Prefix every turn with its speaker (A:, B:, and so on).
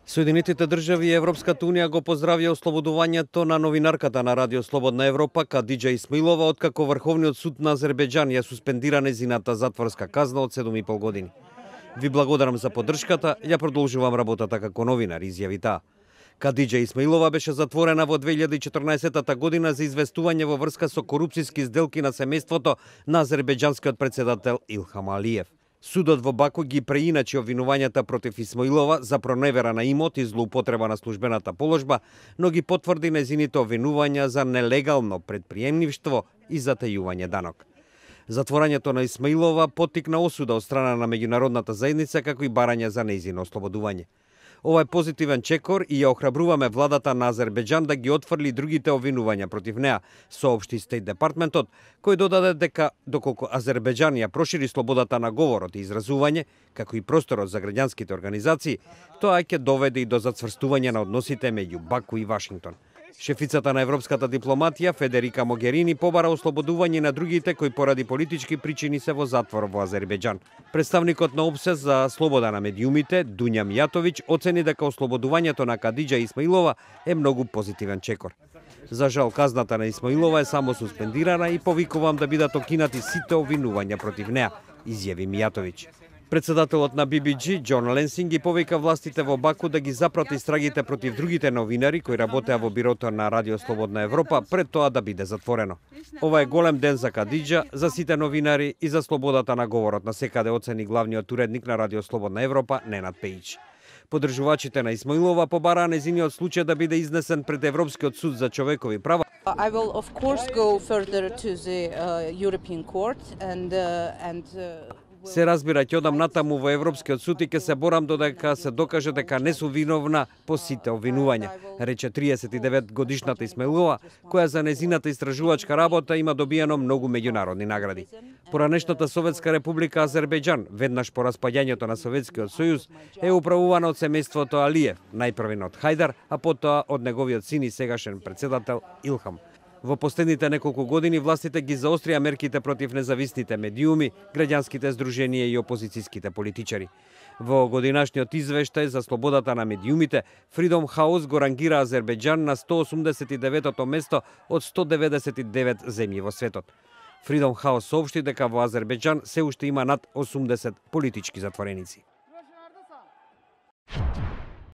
A: Соединетите држави и Европската унија го поздравија ослободувањето на новинарката на Радио Слободна Европа Кадиџа Исмаилова, откако Врховниот суд на Азербеџан ја суспендира незината затворска казна од 7,5 години. Ви благодарам за поддршката, ја продолжувам работата како новинар, изјави таа. Кадиџа Исмаилова беше затворена во 2014 година за известување во врска со корупцијски сделки на семејството на азербеџанскиот председател Илхам Алиев. Судот во Баку ги преиначи обвинувањата против Исмаилова за проневера на имот и злоупотреба на службената положба, но ги потврди незините обвинувања за нелегално предприемништво и затајување данок. Затворањето на Исмаилова поттикна осуда од страна на меѓународната заедница, како и барање за нејзино ослободување. Ова е позитивен чекор и ја охрабруваме владата на Азербеџан да ги отфрли другите обвинувања против неа, соопшти Стейт Департментот, кој додаде дека доколку Азербеџан ја прошири слободата на говорот и изразување, како и просторот за граѓанските организации, тоа ќе доведе и до зацврстување на односите меѓу Баку и Вашингтон. Шефицата на европската дипломатија Федерика Могерини побара ослободување на другите кои поради политички причини се во затвор во Азербеџан. Представникот на ОБСЕ за слобода на медиумите Дуња Мијатовиќ оцени дека ослободувањето на Кадиџа Исмаилова е многу позитивен чекор. За жал, казната на Исмаилова е само суспендирана и повикувам да бидат окинати сите обвинувања против неа, изјави Мијатовиќ. Председателот на BBG, Џон Ленсинг, ги повика властите во Баку да ги запрати истрагите против другите новинари кои работеа во бирото на Радио Слободна Европа пред тоа да биде затворено. Ова е голем ден за Кадиџа, за сите новинари и за слободата на говорот, на секаде оцени главниот уредник на Радио Слободна Европа Ненад Пејич. Поддржувачите на Исмаилова побараа незиниот случај да биде изнесен пред Европскиот суд за човекови права.
B: I will of course go further to the European Court and
A: Се разбира, ќе одам натаму во Европскиот суд и ќе се борам додека се докаже дека не сум виновна по сите обвинувања, рече 39 годишната Исмаилова, која за незината истражувачка работа има добиено многу меѓународни награди. Поранешната Советска република Азербеџан, веднаш по распаѓањето на Советскиот сојуз, е управувана од семејството Алиев, најпрвен од Хајдар, а потоа од неговиот син и сегашен председател Илхам. Во последните неколку години властите ги заострија мерките против независните медиуми, граѓанските здруженија и опозицијските политичари. Во годинашниот извештај за слободата на медиумите, Freedom House го рангира Азербеџан на 189-то место од 199 земји во светот. Freedom House соопшти дека во Азербеџан се уште има над 80 политички затвореници.